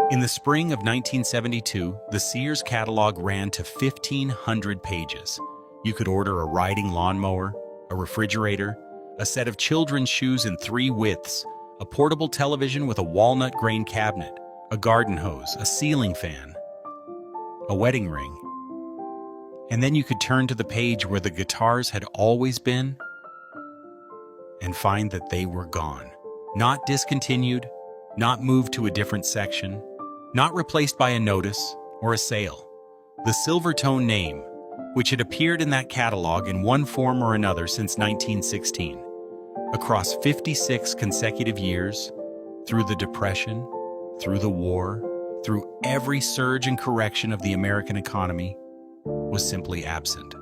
In the spring of 1972, the Sears catalog ran to 1,500 pages. You could order a riding lawnmower, a refrigerator, a set of children's shoes in 3 widths, a portable television with a walnut grain cabinet, a garden hose, a ceiling fan, a wedding ring. And then you could turn to the page where the guitars had always been and find that they were gone. Not discontinued, not moved to a different section, not replaced by a notice or a sale. The Silvertone name, which had appeared in that catalog in one form or another since 1916, across 56 consecutive years, through the Depression, through the war, through every surge and correction of the American economy, was simply absent.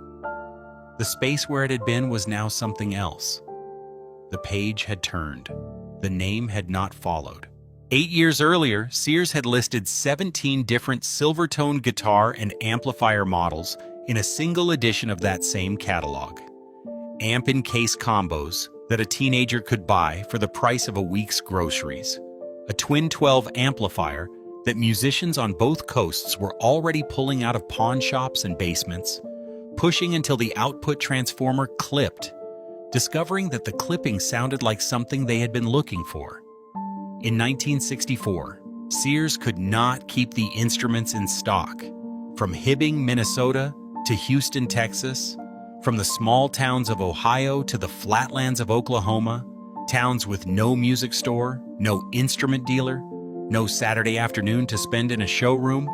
The space where it had been was now something else. The page had turned. The name had not followed. 8 years earlier, Sears had listed 17 different Silvertone guitar and amplifier models in a single edition of that same catalog. Amp-in-case combos that a teenager could buy for the price of a week's groceries. A twin 12 amplifier that musicians on both coasts were already pulling out of pawn shops and basements, pushing until the output transformer clipped, discovering that the clipping sounded like something they had been looking for. In 1964, Sears could not keep the instruments in stock. From Hibbing, Minnesota to Houston, Texas, from the small towns of Ohio to the flatlands of Oklahoma, towns with no music store, no instrument dealer, no Saturday afternoon to spend in a showroom,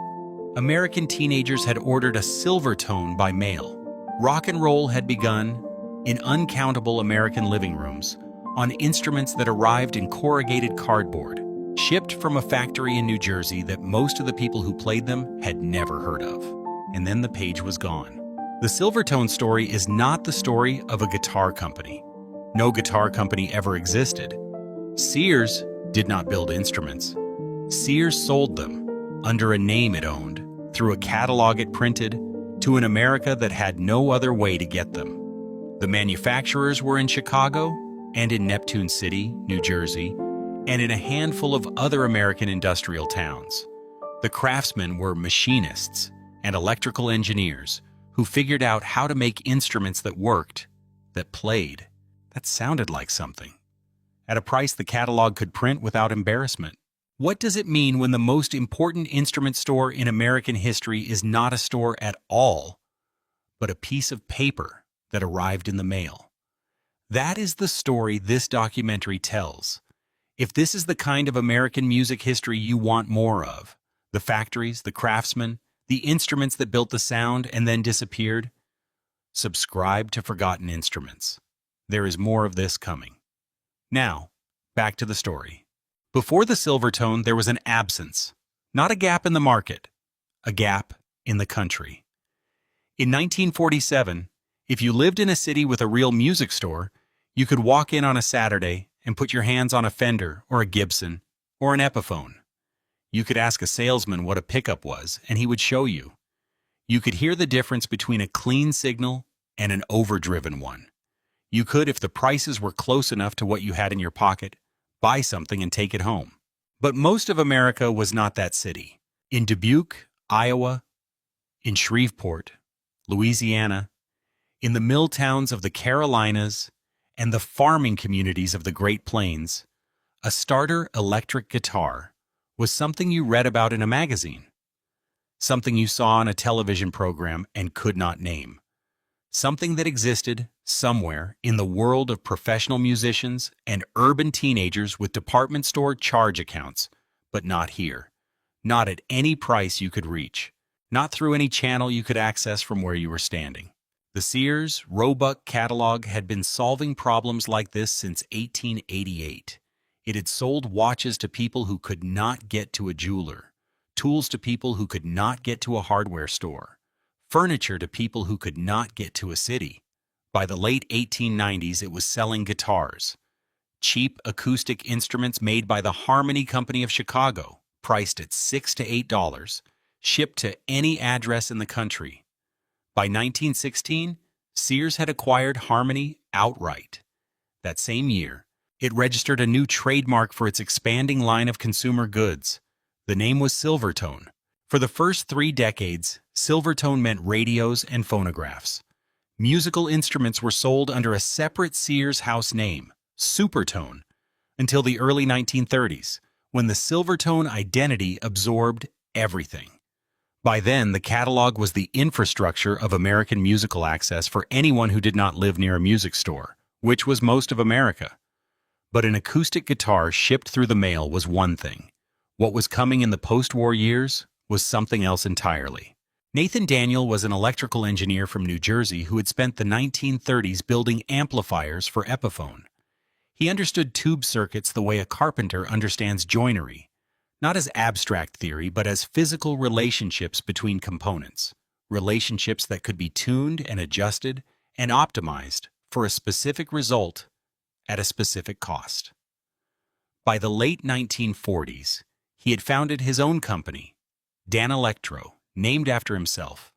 American teenagers had ordered a Silvertone by mail. Rock and roll had begun in uncountable American living rooms, on instruments that arrived in corrugated cardboard, shipped from a factory in New Jersey that most of the people who played them had never heard of. And then the page was gone. The Silvertone story is not the story of a guitar company. No guitar company ever existed. Sears did not build instruments. Sears sold them, under a name it owned, through a catalog it printed, to an America that had no other way to get them. The manufacturers were in Chicago, and in Neptune City, New Jersey, and in a handful of other American industrial towns. The craftsmen were machinists and electrical engineers who figured out how to make instruments that worked, that played, that sounded like something, at a price the catalog could print without embarrassment. What does it mean when the most important instrument store in American history is not a store at all, but a piece of paper that arrived in the mail? That is the story this documentary tells. If this is the kind of American music history you want more of, the factories, the craftsmen, the instruments that built the sound and then disappeared, subscribe to Forgotten Instruments. There is more of this coming. Now, back to the story. Before the Silvertone, there was an absence, not a gap in the market, a gap in the country. In 1947, if you lived in a city with a real music store, you could walk in on a Saturday and put your hands on a Fender or a Gibson or an Epiphone. You could ask a salesman what a pickup was, and he would show you. You could hear the difference between a clean signal and an overdriven one. You could, if the prices were close enough to what you had in your pocket, buy something and take it home. But most of America was not that city. In Dubuque, Iowa, in Shreveport, Louisiana, in the mill towns of the Carolinas, and the farming communities of the Great Plains, a starter electric guitar was something you read about in a magazine, something you saw on a television program and could not name, something that existed somewhere in the world of professional musicians and urban teenagers with department store charge accounts, but not here, not at any price you could reach, not through any channel you could access from where you were standing. The Sears Roebuck catalog had been solving problems like this since 1888. It had sold watches to people who could not get to a jeweler, tools to people who could not get to a hardware store, furniture to people who could not get to a city. By the late 1890s, it was selling guitars, cheap acoustic instruments made by the Harmony Company of Chicago, priced at $6 to $8, shipped to any address in the country. By 1916, Sears had acquired Harmony outright. That same year, it registered a new trademark for its expanding line of consumer goods, The name was Silvertone. For the first 3 decades, Silvertone meant radios and phonographs. Musical instruments were sold under a separate Sears house name, Supertone, until the early 1930s, when the Silvertone identity absorbed everything. By then, the catalog was the infrastructure of American musical access for anyone who did not live near a music store, which was most of America. But an acoustic guitar shipped through the mail was one thing. What was coming in the post-war years was something else entirely. Nathan Daniel was an electrical engineer from New Jersey who had spent the 1930s building amplifiers for Epiphone. He understood tube circuits the way a carpenter understands joinery, not as abstract theory, but as physical relationships between components, relationships that could be tuned and adjusted and optimized for a specific result at a specific cost. By the late 1940s, he had founded his own company, Dan Electro, named after himself,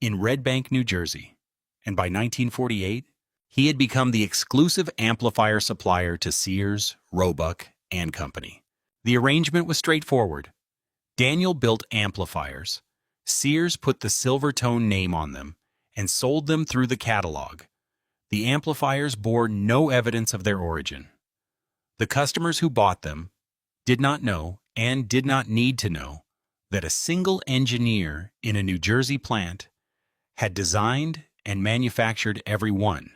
in Red Bank, New Jersey, and by 1948, he had become the exclusive amplifier supplier to Sears, Roebuck, and Company. The arrangement was straightforward. Daniel built amplifiers, Sears put the Silvertone name on them, and sold them through the catalog. The amplifiers bore no evidence of their origin. The customers who bought them did not know and did not need to know that a single engineer in a New Jersey plant had designed and manufactured every one.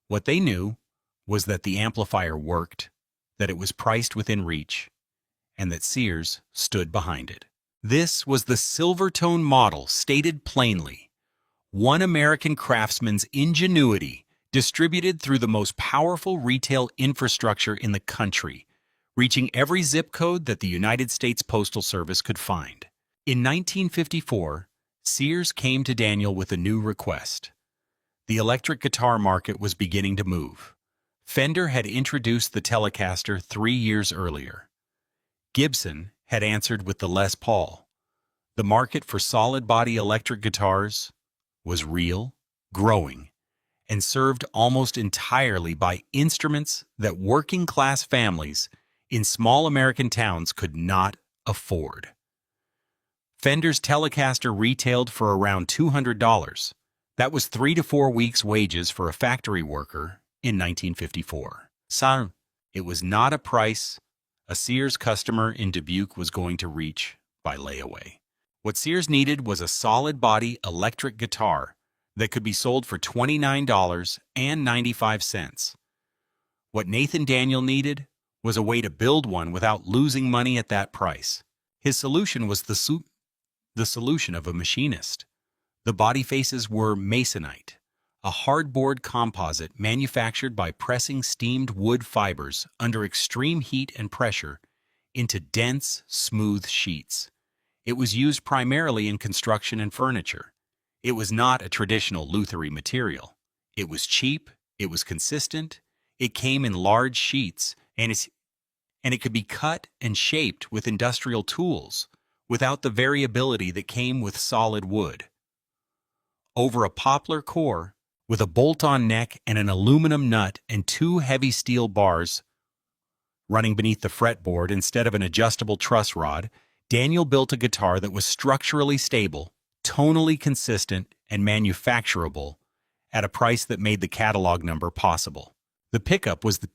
What they knew was that the amplifier worked, that it was priced within reach, and that Sears stood behind it. This was the Silvertone model stated plainly. One American craftsman's ingenuity distributed through the most powerful retail infrastructure in the country, reaching every zip code that the United States Postal Service could find. In 1954, Sears came to Daniel with a new request. The electric guitar market was beginning to move. Fender had introduced the Telecaster 3 years earlier. Gibson had answered with the Les Paul. The market for solid-body electric guitars was real, growing, and served almost entirely by instruments that working-class families in small American towns could not afford. Fender's Telecaster retailed for around $200. That was 3 to 4 weeks' wages for a factory worker in 1954. So, it was not a price a Sears customer in Dubuque was going to reach by layaway. What Sears needed was a solid-body electric guitar that could be sold for $29.95. What Nathan Daniel needed was a way to build one without losing money at that price. His solution was the solution of a machinist. The body faces were masonite, a hardboard composite manufactured by pressing steamed wood fibers under extreme heat and pressure into dense, smooth sheets. It was used primarily in construction and furniture. It was not a traditional lutherie material. It was cheap, it was consistent, it came in large sheets, and it could be cut and shaped with industrial tools without the variability that came with solid wood. Over a poplar core, with a bolt-on neck and an aluminum nut and 2 heavy steel bars running beneath the fretboard instead of an adjustable truss rod, Daniel built a guitar that was structurally stable, tonally consistent, and manufacturable at a price that made the catalog number possible. The pickup was the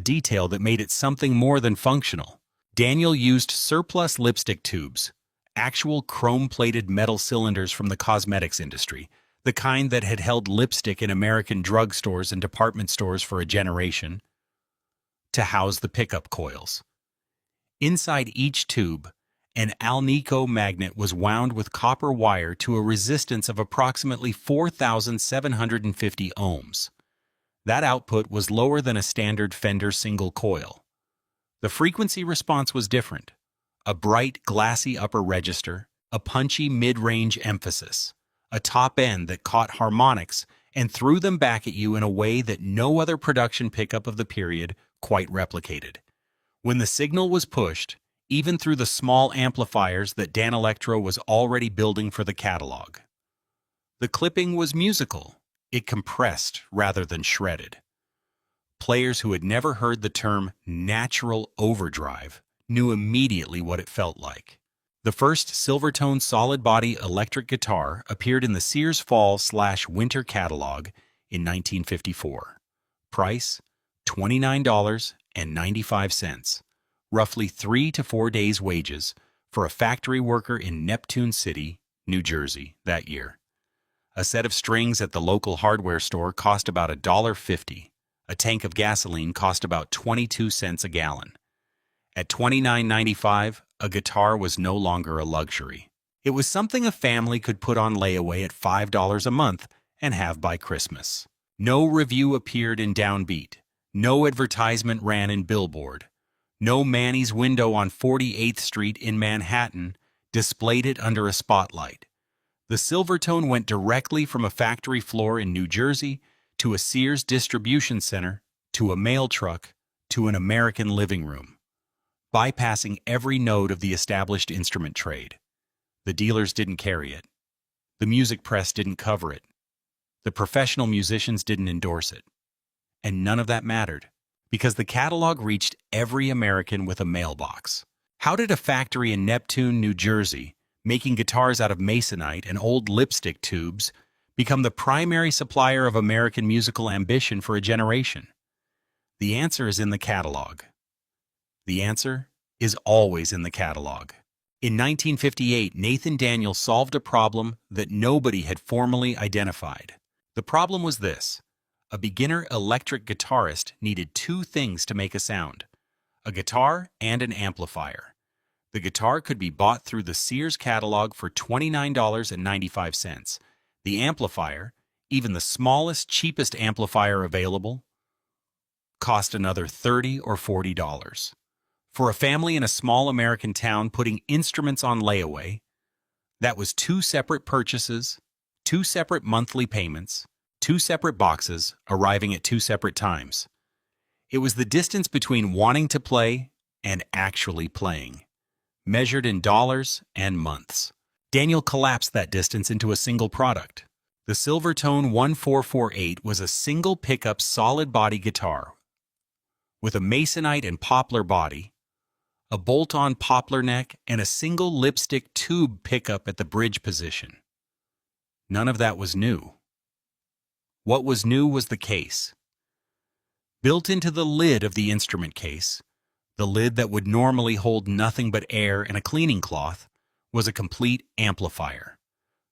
detail that made it something more than functional. Daniel used surplus lipstick tubes, actual chrome-plated metal cylinders from the cosmetics industry, the kind that had held lipstick in American drugstores and department stores for a generation, to house the pickup coils. Inside each tube, an Alnico magnet was wound with copper wire to a resistance of approximately 4,750 ohms. That output was lower than a standard Fender single coil. The frequency response was different. A bright, glassy upper register, a punchy mid-range emphasis, a top end that caught harmonics and threw them back at you in a way that no other production pickup of the period quite replicated. When the signal was pushed, even through the small amplifiers that Dan Electro was already building for the catalog. The clipping was musical. It compressed rather than shredded. Players who had never heard the term natural overdrive knew immediately what it felt like. The first Silvertone solid-body electric guitar appeared in the Sears Fall/Winter catalog in 1954. Price, $29.95, roughly 3 to 4 days' wages for a factory worker in Neptune City, New Jersey, that year. A set of strings at the local hardware store cost about $1.50. A tank of gasoline cost about 22 cents a gallon. At $29.95, a guitar was no longer a luxury. It was something a family could put on layaway at $5 a month and have by Christmas. No review appeared in Downbeat. No advertisement ran in Billboard. No Manny's window on 48th Street in Manhattan displayed it under a spotlight. The Silvertone went directly from a factory floor in New Jersey to a Sears distribution center, to a mail truck, to an American living room, bypassing every node of the established instrument trade. The dealers didn't carry it. The music press didn't cover it. The professional musicians didn't endorse it. And none of that mattered, because the catalog reached every American with a mailbox. How did a factory in Neptune, New Jersey, making guitars out of masonite and old lipstick tubes, become the primary supplier of American musical ambition for a generation? The answer is in the catalog. The answer is always in the catalog. In 1958, Nathan Daniel solved a problem that nobody had formally identified. The problem was this: a beginner electric guitarist needed two things to make a sound: a guitar and an amplifier. The guitar could be bought through the Sears catalog for $29.95. The amplifier, even the smallest, cheapest amplifier available, cost another $30 or $40. For a family in a small American town putting instruments on layaway, that was two separate purchases, two separate monthly payments, two separate boxes arriving at two separate times. It was the distance between wanting to play and actually playing, measured in dollars and months. Daniel collapsed that distance into a single product. The Silvertone 1448 was a single pickup solid-body guitar with a masonite and poplar body, a bolt-on poplar neck, and a single lipstick tube pickup at the bridge position. None of that was new. What was new was the case. Built into the lid of the instrument case, the lid that would normally hold nothing but air and a cleaning cloth, was a complete amplifier.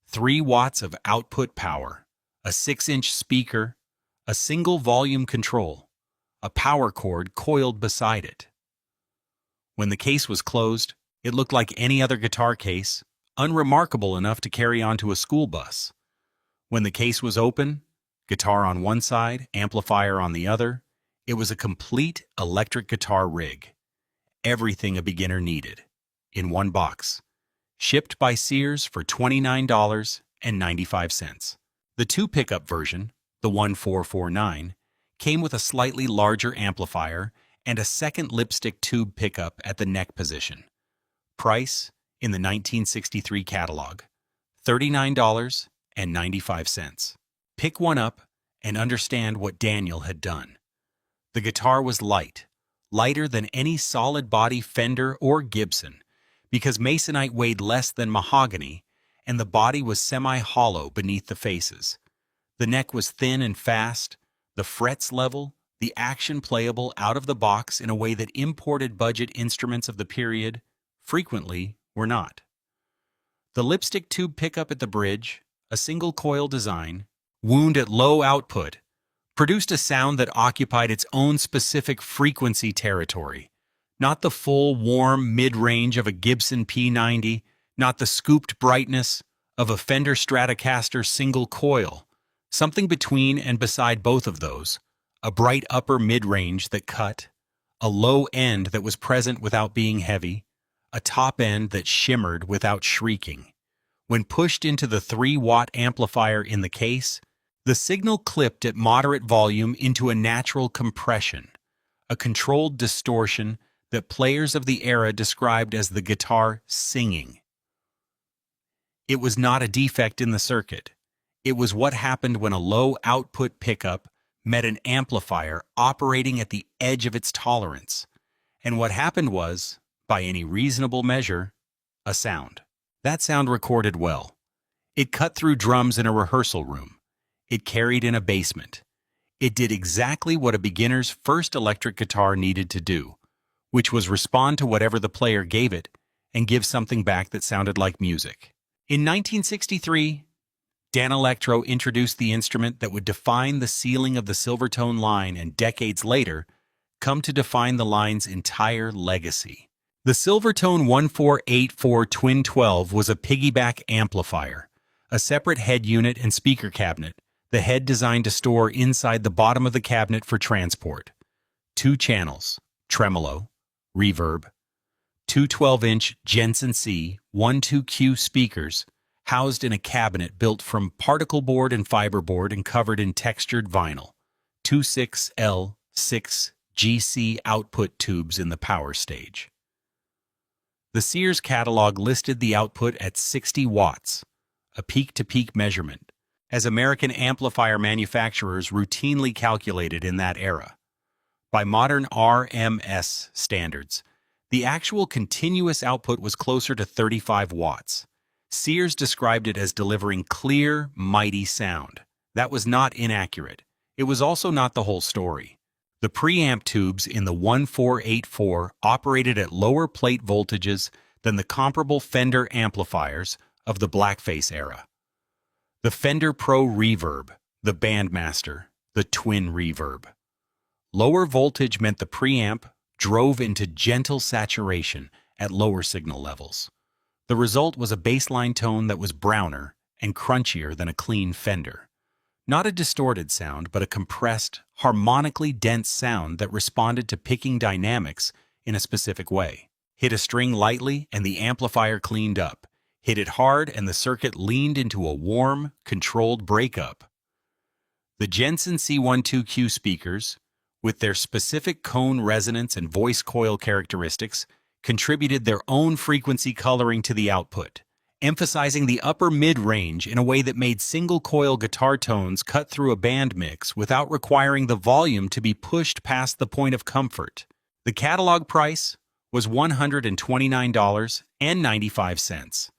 3 watts of output power, a 6-inch speaker, a single volume control, a power cord coiled beside it. When the case was closed, it looked like any other guitar case, unremarkable enough to carry onto a school bus. When the case was open, guitar on one side, amplifier on the other, it was a complete electric guitar rig. Everything a beginner needed, in one box. Shipped by Sears for $29.95. The 2-pickup version, the 1449, came with a slightly larger amplifier and a second lipstick tube pickup at the neck position. Price, in the 1963 catalog, $39.95. Pick one up and understand what Daniel had done. The guitar was light, lighter than any solid-body Fender or Gibson, because masonite weighed less than mahogany, and the body was semi-hollow beneath the faces. The neck was thin and fast, the frets level, the action playable out of the box in a way that imported budget instruments of the period frequently were not. The lipstick tube pickup at the bridge, a single coil design, wound at low output, produced a sound that occupied its own specific frequency territory. Not the full, warm mid-range of a Gibson P90, not the scooped brightness of a Fender Stratocaster single coil. Something between and beside both of those, a bright upper mid-range that cut, a low end that was present without being heavy, a top end that shimmered without shrieking. When pushed into the 3-watt amplifier in the case, the signal clipped at moderate volume into a natural compression, a controlled distortion that players of the era described as the guitar singing. It was not a defect in the circuit. It was what happened when a low-output pickup met an amplifier operating at the edge of its tolerance. And what happened was, by any reasonable measure, a sound. That sound recorded well. It cut through drums in a rehearsal room. It carried in a basement. It did exactly what a beginner's first electric guitar needed to do, which was respond to whatever the player gave it and give something back that sounded like music. In 1963, Dan Electro introduced the instrument that would define the ceiling of the Silvertone line and decades later, come to define the line's entire legacy. The Silvertone 1484 Twin 12 was a piggyback amplifier, a separate head unit and speaker cabinet, the head designed to store inside the bottom of the cabinet for transport. 2 channels, tremolo, reverb, 2 12-inch Jensen C 12Q speakers, housed in a cabinet built from particle board and fiberboard and covered in textured vinyl, 2 6L 6 GC output tubes in the power stage. The Sears catalog listed the output at 60 watts, a peak-to-peak measurement, as American amplifier manufacturers routinely calculated in that era. By modern RMS standards, the actual continuous output was closer to 35 watts. Sears described it as delivering clear, mighty sound. That was not inaccurate. It was also not the whole story. The preamp tubes in the 1484 operated at lower plate voltages than the comparable Fender amplifiers of the blackface era. The Fender Pro Reverb, the Bandmaster, the Twin Reverb. Lower voltage meant the preamp drove into gentle saturation at lower signal levels. The result was a bassline tone that was browner and crunchier than a clean Fender. Not a distorted sound, but a compressed, harmonically dense sound that responded to picking dynamics in a specific way. Hit a string lightly and the amplifier cleaned up. Hit it hard and the circuit leaned into a warm, controlled breakup. The Jensen C12Q speakers, with their specific cone resonance and voice coil characteristics, contributed their own frequency coloring to the output, emphasizing the upper mid-range in a way that made single-coil guitar tones cut through a band mix without requiring the volume to be pushed past the point of comfort. The catalog price was $129.95.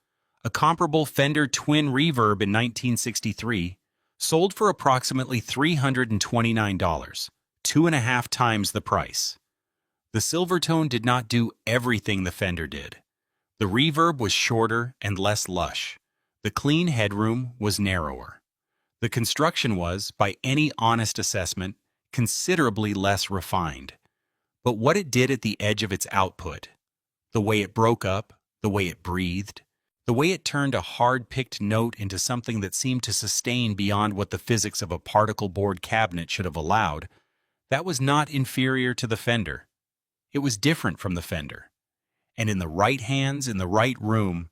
A comparable Fender Twin Reverb in 1963 sold for approximately $329, 2.5 times the price. The Silvertone did not do everything the Fender did. The reverb was shorter and less lush. The clean headroom was narrower. The construction was, by any honest assessment, considerably less refined. But what it did at the edge of its output, the way it broke up, the way it breathed, the way it turned a hard-picked note into something that seemed to sustain beyond what the physics of a particle board cabinet should have allowed, that was not inferior to the Fender. It was different from the Fender. And in the right hands, in the right room,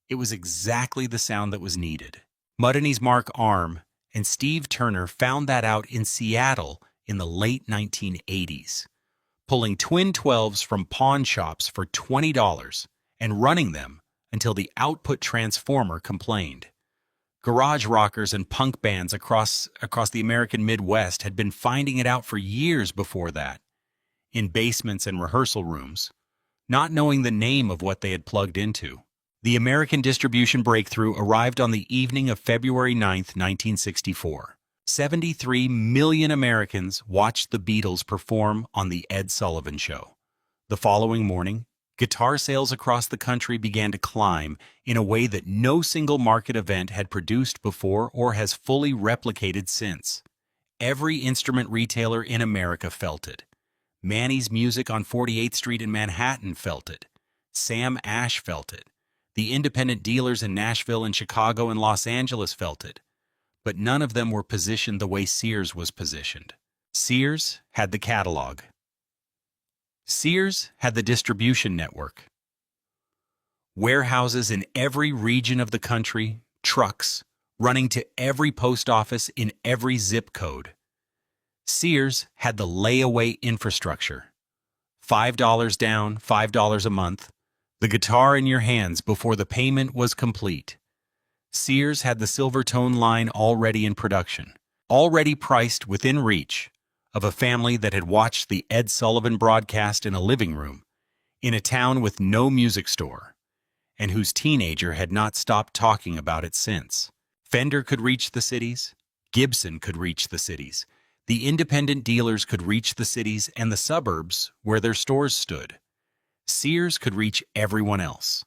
it was exactly the sound that was needed. Mudiny's Mark Arm and Steve Turner found that out in Seattle in the late 1980s, pulling twin 12s from pawn shops for $20 and running them until the output transformer complained. Garage rockers and punk bands across the American Midwest had been finding it out for years before that, in basements and rehearsal rooms, not knowing the name of what they had plugged into. The American distribution breakthrough arrived on the evening of February 9, 1964. 73 million Americans watched the Beatles perform on The Ed Sullivan Show. The following morning, guitar sales across the country began to climb in a way that no single market event had produced before or has fully replicated since. Every instrument retailer in America felt it. Manny's Music on 48th Street in Manhattan felt it. Sam Ash felt it. The independent dealers in Nashville and Chicago and Los Angeles felt it. But none of them were positioned the way Sears was positioned. Sears had the catalog. Sears had the distribution network. Warehouses in every region of the country, trucks running to every post office in every zip code. Sears had the layaway infrastructure. $5 down, $5 a month, the guitar in your hands before the payment was complete. Sears had the Silvertone line already in production, already priced within reach of a family that had watched the Ed Sullivan broadcast in a living room, in a town with no music store, and whose teenager had not stopped talking about it since. Fender could reach the cities, Gibson could reach the cities, the independent dealers could reach the cities and the suburbs where their stores stood. Sears could reach everyone else.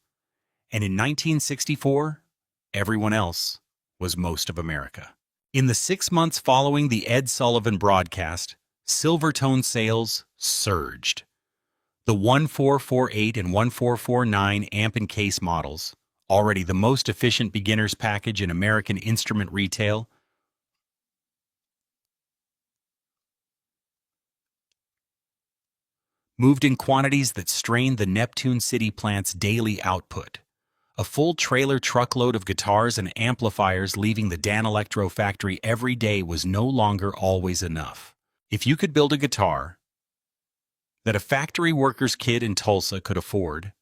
And in 1964, everyone else was most of America. In the 6 months following the Ed Sullivan broadcast, Silvertone sales surged. The 1448 and 1449 amp and case models, already the most efficient beginner's package in American instrument retail, moved in quantities that strained the Neptune City plant's daily output. A full trailer truckload of guitars and amplifiers leaving the Dan Electro factory every day was no longer always enough. If you could build a guitar that a factory worker's kid in Tulsa could afford,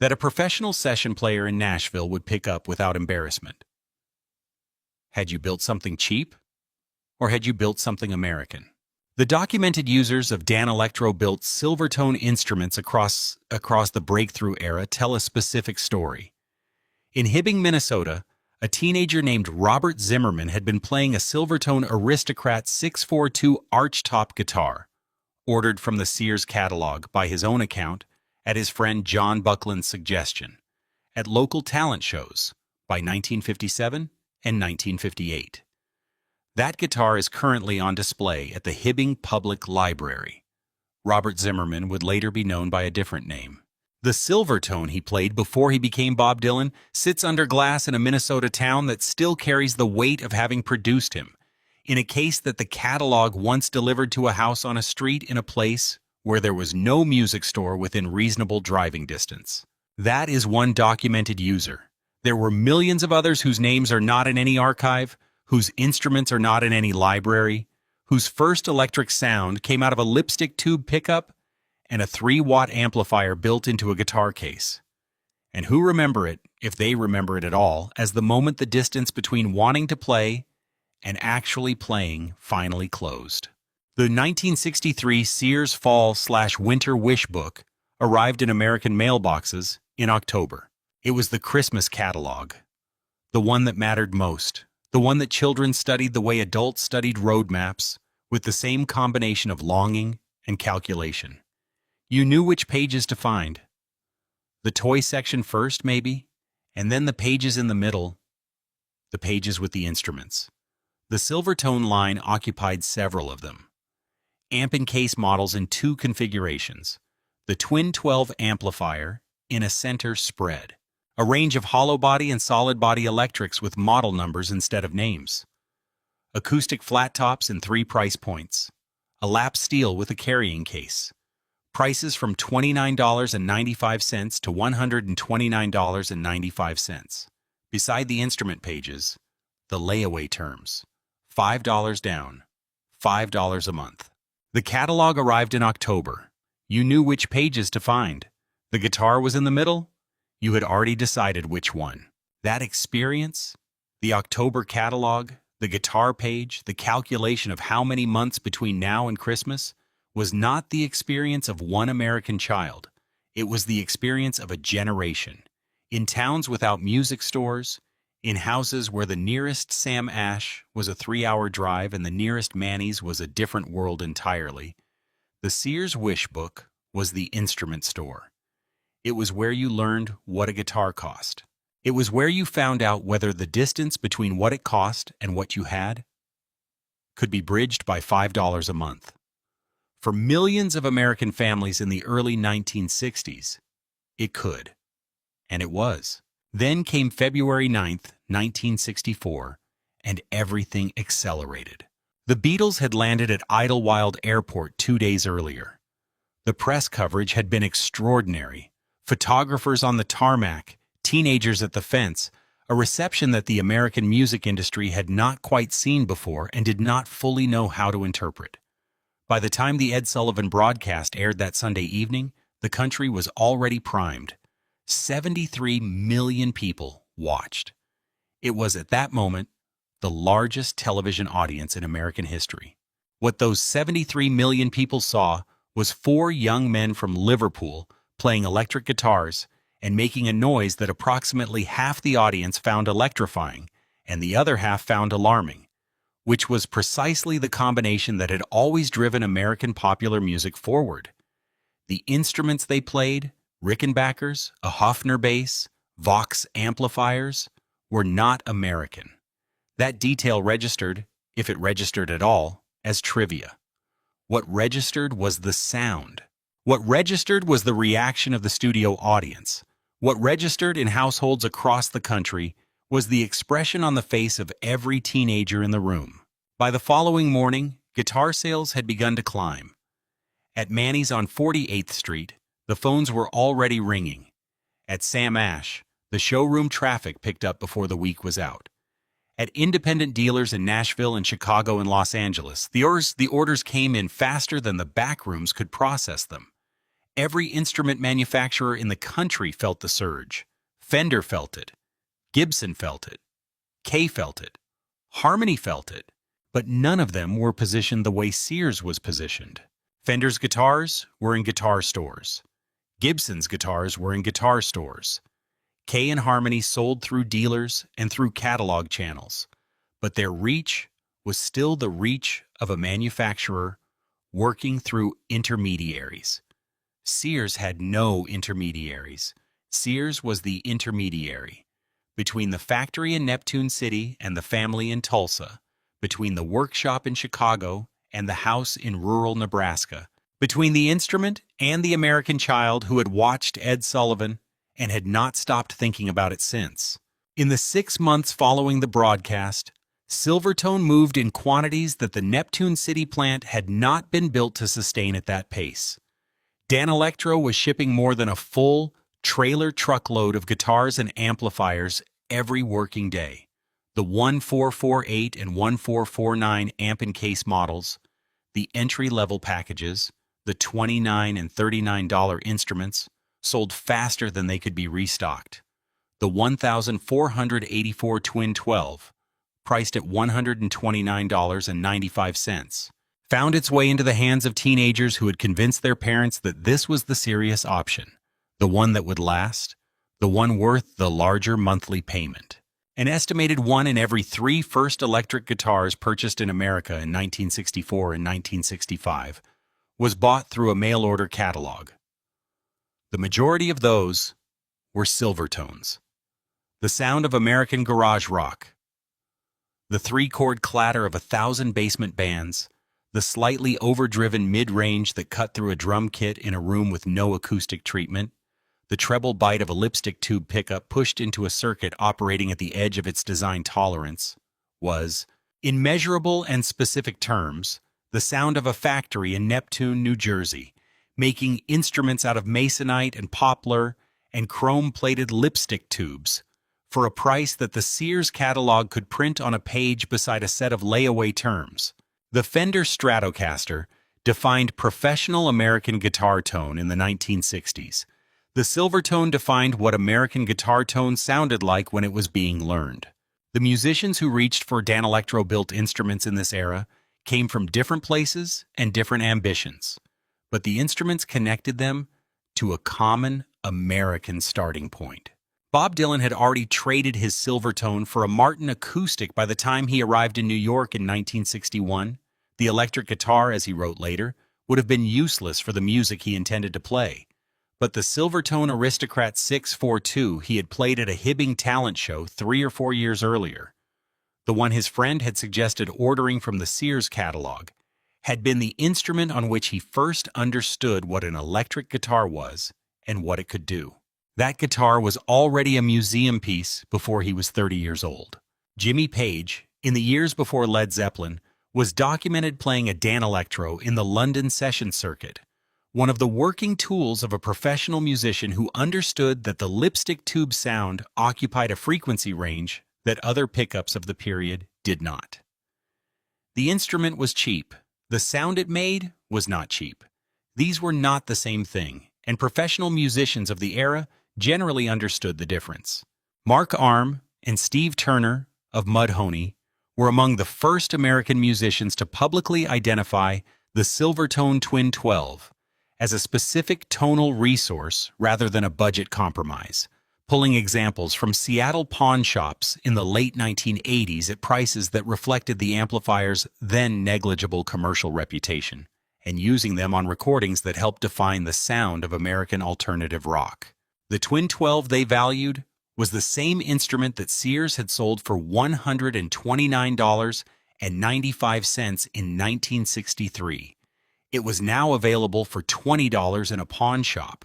that a professional session player in Nashville would pick up without embarrassment, had you built something cheap, or had you built something American? The documented users of Dan Electro built Silvertone instruments across the breakthrough era tell a specific story. In Hibbing, Minnesota, a teenager named Robert Zimmerman had been playing a Silvertone Aristocrat 642 archtop guitar, ordered from the Sears catalog by his own account at his friend John Buckland's suggestion, at local talent shows by 1957 and 1958. That guitar is currently on display at the Hibbing Public Library. Robert Zimmerman would later be known by a different name. The Silvertone he played before he became Bob Dylan sits under glass in a Minnesota town that still carries the weight of having produced him, in a case that the catalog once delivered to a house on a street in a place where there was no music store within reasonable driving distance. That is one documented user. There were millions of others whose names are not in any archive, whose instruments are not in any library, whose first electric sound came out of a lipstick tube pickup and a 3-watt amplifier built into a guitar case. And who remember it, if they remember it at all, as the moment the distance between wanting to play and actually playing finally closed. The 1963 Sears Fall/Winter Wish Book arrived in American mailboxes in October. It was the Christmas catalog, the one that mattered most. The one that children studied the way adults studied road maps, with the same combination of longing and calculation. You knew which pages to find. The toy section first, maybe, and then the pages in the middle, the pages with the instruments. The Silvertone line occupied several of them. Amp and case models in 2 configurations. The twin 12 amplifier in a center spread. A range of hollow body and solid body electrics with model numbers instead of names. Acoustic flat tops in 3 price points. A lap steel with a carrying case. Prices from $29.95 to $129.95. Beside the instrument pages, the layaway terms. $5 down, $5 a month. The catalog arrived in October. You knew which pages to find. The guitar was in the middle. You had already decided which one. That experience, the October catalog, the guitar page, the calculation of how many months between now and Christmas, was not the experience of one American child. It was the experience of a generation. In towns without music stores, in houses where the nearest Sam Ash was a 3-hour drive and the nearest Manny's was a different world entirely, the Sears Wish Book was the instrument store. It was where you learned what a guitar cost. It was where you found out whether the distance between what it cost and what you had could be bridged by $5 a month. For millions of American families in the early 1960s, it could. And it was. Then came February 9th, 1964, and everything accelerated. The Beatles had landed at Idlewild Airport 2 days earlier. The press coverage had been extraordinary. Photographers on the tarmac, teenagers at the fence, a reception that the American music industry had not quite seen before and did not fully know how to interpret. By the time the Ed Sullivan broadcast aired that Sunday evening, the country was already primed. 73 million people watched. It was at that moment the largest television audience in American history. What those 73 million people saw was four young men from Liverpool playing electric guitars and making a noise that approximately half the audience found electrifying and the other half found alarming, which was precisely the combination that had always driven American popular music forward. The instruments they played, Rickenbackers, a Hofner bass, Vox amplifiers, were not American. That detail registered, if it registered at all, as trivia. What registered was the sound. What registered was the reaction of the studio audience. What registered in households across the country was the expression on the face of every teenager in the room. By the following morning, guitar sales had begun to climb. At Manny's on 48th Street, the phones were already ringing. At Sam Ash, the showroom traffic picked up before the week was out. At independent dealers in Nashville and Chicago and Los Angeles, the orders came in faster than the back rooms could process them. Every instrument manufacturer in the country felt the surge. Fender felt it. Gibson felt it. Kay felt it. Harmony felt it. But none of them were positioned the way Sears was positioned. Fender's guitars were in guitar stores. Gibson's guitars were in guitar stores. Kay and Harmony sold through dealers and through catalog channels, but their reach was still the reach of a manufacturer working through intermediaries. Sears had no intermediaries. Sears was the intermediary between the factory in Neptune City and the family in Tulsa, between the workshop in Chicago and the house in rural Nebraska, between the instrument and the American child who had watched Ed Sullivan and had not stopped thinking about it since. In the 6 months following the broadcast, Silvertone moved in quantities that the Neptune City plant had not been built to sustain at that pace. Dan Electro was shipping more than a full trailer truckload of guitars and amplifiers every working day. The 1448 and 1449 amp and case models, the entry-level packages, the $29 and $39 instruments, sold faster than they could be restocked. The 1484 Twin 12, priced at $129.95, found its way into the hands of teenagers who had convinced their parents that this was the serious option, the one that would last, the one worth the larger monthly payment. An estimated 1 in every 3 first electric guitars purchased in America in 1964 and 1965 was bought through a mail-order catalog. The majority of those were Silvertones, the sound of American garage rock, the 3-chord clatter of 1,000 basement bands, the slightly overdriven mid-range that cut through a drum kit in a room with no acoustic treatment, the treble bite of a lipstick tube pickup pushed into a circuit operating at the edge of its design tolerance, was, in measurable and specific terms, the sound of a factory in Neptune, New Jersey, making instruments out of masonite and poplar and chrome-plated lipstick tubes for a price that the Sears catalog could print on a page beside a set of layaway terms. The Fender Stratocaster defined professional American guitar tone in the 1960s. The Silvertone defined what American guitar tone sounded like when it was being learned. The musicians who reached for Danelectro-built instruments in this era came from different places and different ambitions, but the instruments connected them to a common American starting point. Bob Dylan had already traded his Silvertone for a Martin acoustic by the time he arrived in New York in 1961. The electric guitar, as he wrote later, would have been useless for the music he intended to play. But the Silvertone Aristocrat 642 he had played at a Hibbing talent show 3 or 4 years earlier, the one his friend had suggested ordering from the Sears catalog, had been the instrument on which he first understood what an electric guitar was and what it could do. That guitar was already a museum piece before he was 30 years old. Jimmy Page, in the years before Led Zeppelin, was documented playing a Danelectro in the London session circuit, one of the working tools of a professional musician who understood that the lipstick tube sound occupied a frequency range that other pickups of the period did not. The instrument was cheap. The sound it made was not cheap. These were not the same thing, and professional musicians of the era generally understood the difference. Mark Arm and Steve Turner of Mudhoney were among the first American musicians to publicly identify the Silvertone Twin 12 as a specific tonal resource rather than a budget compromise, pulling examples from Seattle pawn shops in the late 1980s at prices that reflected the amplifier's then negligible commercial reputation, and using them on recordings that helped define the sound of American alternative rock. The Twin 12 they valued was the same instrument that Sears had sold for $129.95 in 1963. It was now available for $20 in a pawn shop.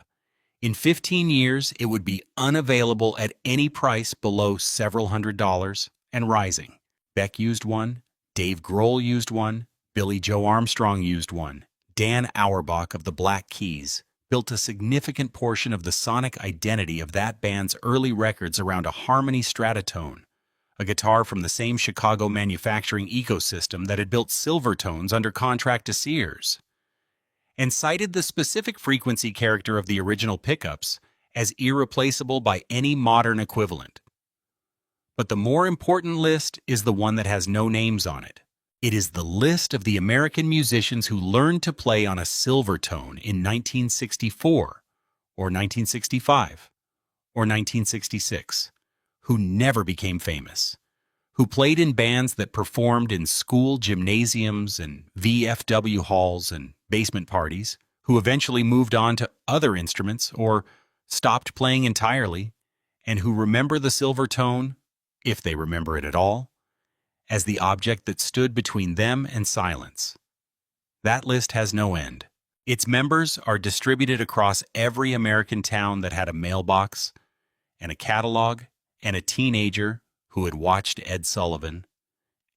In 15 years, it would be unavailable at any price below several $100s and rising. Beck used one, Dave Grohl used one, Billy Joe Armstrong used one. Dan Auerbach of the Black Keys built a significant portion of the sonic identity of that band's early records around a Harmony Stratotone, a guitar from the same Chicago manufacturing ecosystem that had built Silvertones under contract to Sears, and cited the specific frequency character of the original pickups as irreplaceable by any modern equivalent. But the more important list is the one that has no names on it. It is the list of the American musicians who learned to play on a Silvertone in 1964, or 1965, or 1966, who never became famous, who played in bands that performed in school gymnasiums and VFW halls and basement parties, who eventually moved on to other instruments or stopped playing entirely, and who remember the Silvertone, if they remember it at all, as the object that stood between them and silence. That list has no end. Its members are distributed across every American town that had a mailbox and a catalog and a teenager who had watched Ed Sullivan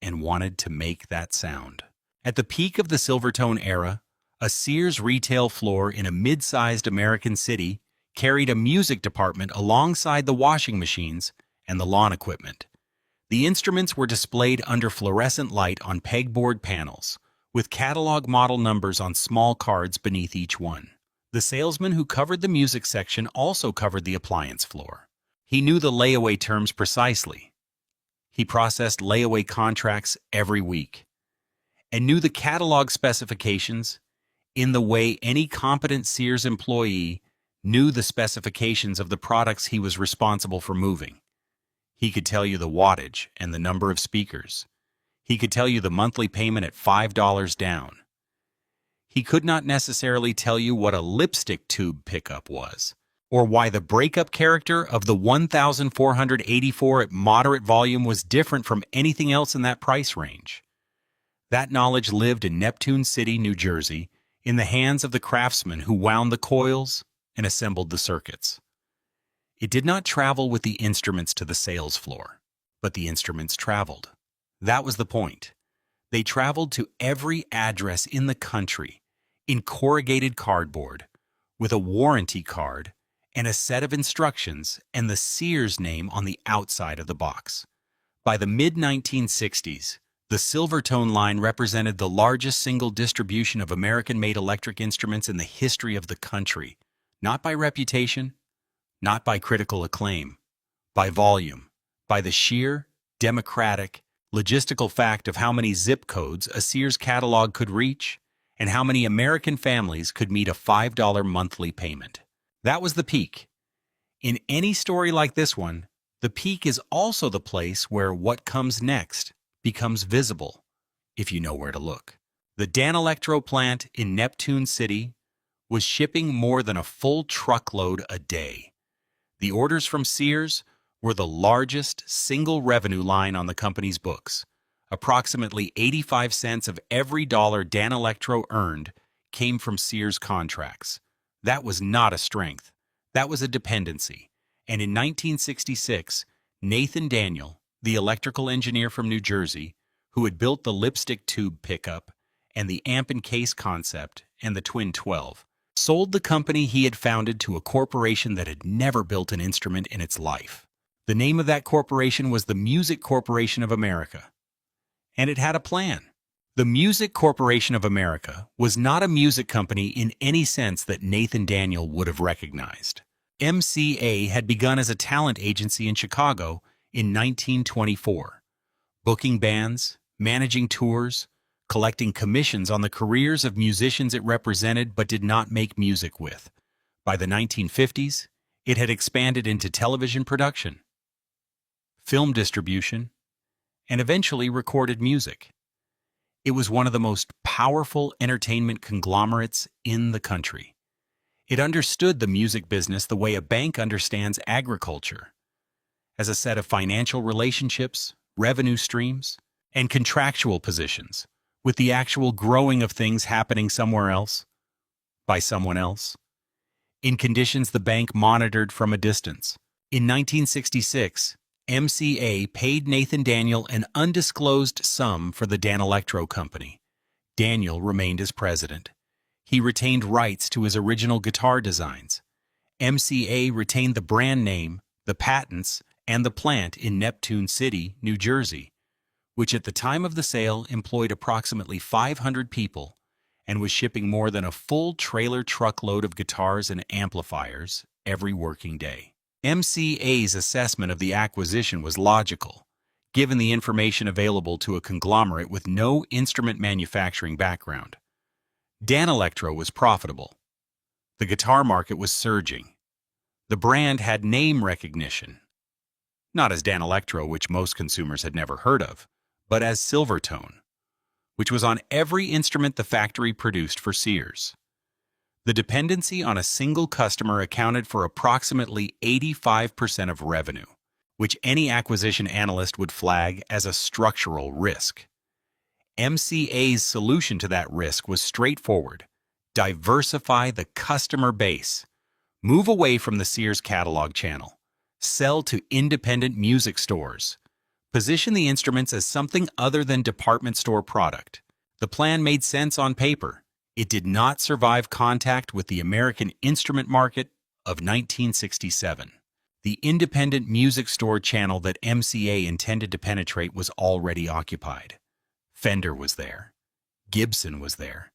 and wanted to make that sound. At the peak of the Silvertone era, a Sears retail floor in a mid-sized American city carried a music department alongside the washing machines and the lawn equipment. The instruments were displayed under fluorescent light on pegboard panels, with catalog model numbers on small cards beneath each one. The salesman who covered the music section also covered the appliance floor. He knew the layaway terms precisely. He processed layaway contracts every week, and knew the catalog specifications in the way any competent Sears employee knew the specifications of the products he was responsible for moving. He could tell you the wattage and the number of speakers. He could tell you the monthly payment at $5 down. He could not necessarily tell you what a lipstick tube pickup was, or why the breakup character of the 1484 at moderate volume was different from anything else in that price range. That knowledge lived in Neptune City, New Jersey, in the hands of the craftsmen who wound the coils and assembled the circuits. It did not travel with the instruments to the sales floor, but the instruments traveled. That was the point. They traveled to every address in the country, in corrugated cardboard, with a warranty card and a set of instructions and the Sears name on the outside of the box. By the mid-1960s, the Silvertone line represented the largest single distribution of American-made electric instruments in the history of the country, not by reputation, not by critical acclaim, by volume, by the sheer, democratic, logistical fact of how many zip codes a Sears catalog could reach and how many American families could meet a $5 monthly payment. That was the peak. In any story like this one, the peak is also the place where what comes next becomes visible, if you know where to look. The Dan Electro plant in Neptune City was shipping more than a full truckload a day. The orders from Sears were the largest single revenue line on the company's books. Approximately 85 cents of every dollar Dan Electro earned came from Sears contracts. That was not a strength. That was a dependency. And in 1966, Nathan Daniel, the electrical engineer from New Jersey, who had built the lipstick tube pickup and the amp and case concept and the Twin 12, sold the company he had founded to a corporation that had never built an instrument in its life. The name of that corporation was the Music Corporation of America. And it had a plan. The Music Corporation of America was not a music company in any sense that Nathan Daniel would have recognized. MCA had begun as a talent agency in Chicago in 1924, booking bands, managing tours, collecting commissions on the careers of musicians it represented but did not make music with. By the 1950s, it had expanded into television production, film distribution, and eventually recorded music. It was one of the most powerful entertainment conglomerates in the country. It understood the music business the way a bank understands agriculture, as a set of financial relationships, revenue streams, and contractual positions, with the actual growing of things happening somewhere else, by someone else, in conditions the bank monitored from a distance. In 1966, MCA paid Nathan Daniel an undisclosed sum for the Danelectro company. Daniel remained as president. He retained rights to his original guitar designs. MCA retained the brand name, the patents, and the plant in Neptune City, New Jersey, which at the time of the sale employed approximately 500 people and was shipping more than a full trailer truckload of guitars and amplifiers every working day. MCA's assessment of the acquisition was logical, given the information available to a conglomerate with no instrument manufacturing background. Danelectro was profitable. The guitar market was surging. The brand had name recognition, not as Danelectro, which most consumers had never heard of, but as Silvertone, which was on every instrument the factory produced for Sears. The dependency on a single customer accounted for approximately 85% of revenue, which any acquisition analyst would flag as a structural risk. MCA's solution to that risk was straightforward: diversify the customer base, move away from the Sears catalog channel, sell to independent music stores, position the instruments as something other than department store product. The plan made sense on paper. It did not survive contact with the American instrument market of 1967. The independent music store channel that MCA intended to penetrate was already occupied. Fender was there. Gibson was there.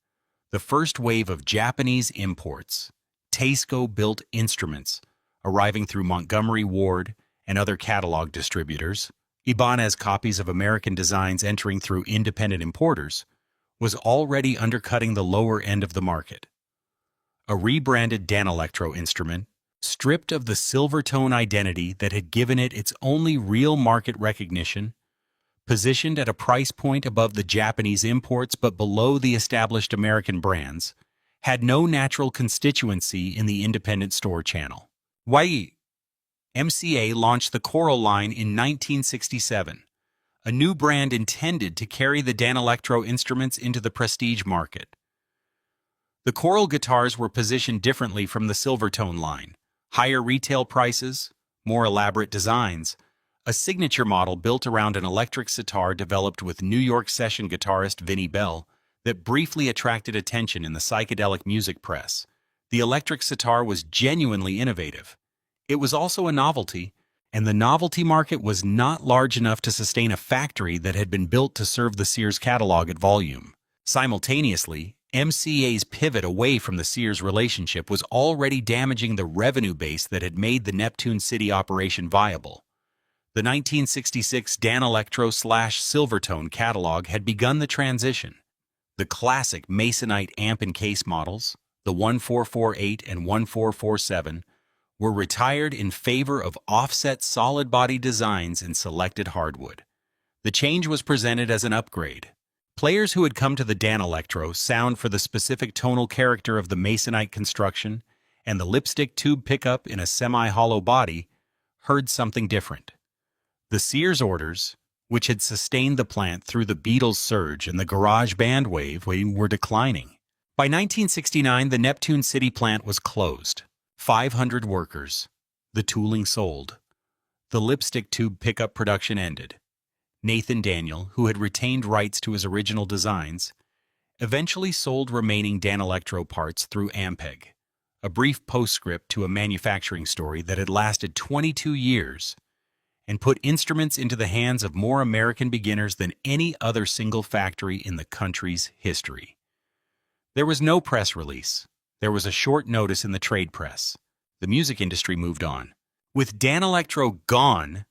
The first wave of Japanese imports, Tasco-built instruments, arriving through Montgomery Ward and other catalog distributors, Ibanez copies of American designs entering through independent importers, was already undercutting the lower end of the market. A rebranded Danelectro instrument, stripped of the Silvertone identity that had given it its only real market recognition, positioned at a price point above the Japanese imports but below the established American brands, had no natural constituency in the independent store channel. MCA launched the Coral line in 1967. A new brand intended to carry the Danelectro instruments into the prestige market. The Coral guitars were positioned differently from the Silvertone line: higher retail prices, more elaborate designs, a signature model built around an electric sitar developed with New York session guitarist Vinnie Bell that briefly attracted attention in the psychedelic music press. The electric sitar was genuinely innovative. It was also a novelty, and the novelty market was not large enough to sustain a factory that had been built to serve the Sears catalog at volume. Simultaneously, MCA's pivot away from the Sears relationship was already damaging the revenue base that had made the Neptune City operation viable. The 1966 Danelectro/Silvertone catalog had begun the transition. The classic Masonite amp and case models, the 1448 and 1447, were retired in favor of offset solid-body designs in selected hardwood. The change was presented as an upgrade. Players who had come to the Danelectro sound for the specific tonal character of the Masonite construction and the lipstick tube pickup in a semi-hollow body heard something different. The Sears orders, which had sustained the plant through the Beatles surge and the garage band wave, were declining. By 1969, the Neptune City plant was closed. 500 workers. The tooling sold. The lipstick tube pickup production ended. Nathan Daniel, who had retained rights to his original designs, eventually sold remaining Danelectro parts through Ampeg, a brief postscript to a manufacturing story that had lasted 22 years and put instruments into the hands of more American beginners than any other single factory in the country's history. There was no press release. There was a short notice in the trade press. The music industry moved on. With Danelectro gone,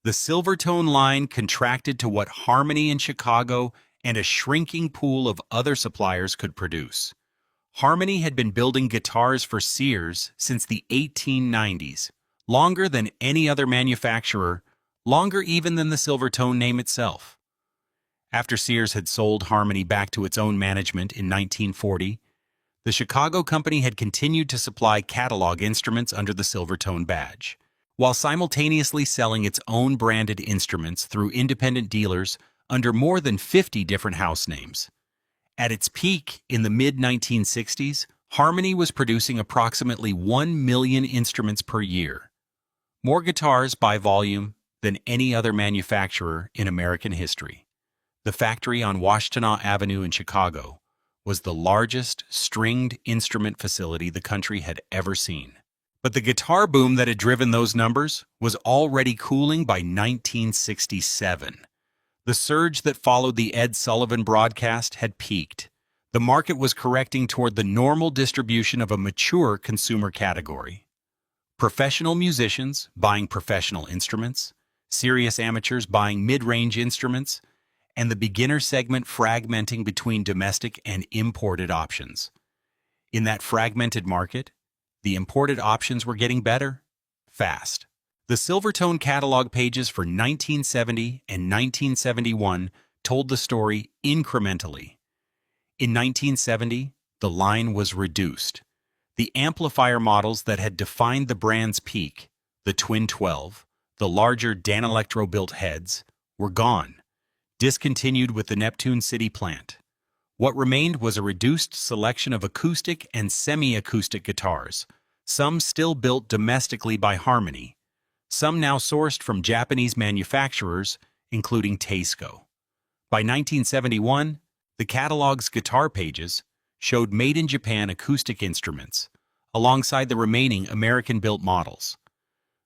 the Silvertone line contracted to what Harmony in Chicago and a shrinking pool of other suppliers could produce. Harmony had been building guitars for Sears since the 1890s, longer than any other manufacturer, longer even than the Silvertone name itself. After Sears had sold Harmony back to its own management in 1940, the Chicago company had continued to supply catalog instruments under the Silvertone badge, while simultaneously selling its own branded instruments through independent dealers under more than 50 different house names. At its peak in the mid-1960s, Harmony was producing approximately 1 million instruments per year, more guitars by volume than any other manufacturer in American history. The factory on Washtenaw Avenue in Chicago was the largest stringed instrument facility the country had ever seen. But the guitar boom that had driven those numbers was already cooling by 1967. The surge that followed the Ed Sullivan broadcast had peaked. The market was correcting toward the normal distribution of a mature consumer category. Professional musicians buying professional instruments, serious amateurs buying mid-range instruments, and the beginner segment fragmenting between domestic and imported options. In that fragmented market, the imported options were getting better, fast. The Silvertone catalog pages for 1970 and 1971 told the story incrementally. In 1970, the line was reduced. The amplifier models that had defined the brand's peak, the Twin 12, the larger Danelectro-built heads, were gone, discontinued with the Neptune City plant. What remained was a reduced selection of acoustic and semi-acoustic guitars, some still built domestically by Harmony, some now sourced from Japanese manufacturers, including Teisco. By 1971, the catalog's guitar pages showed made-in-Japan acoustic instruments, alongside the remaining American-built models.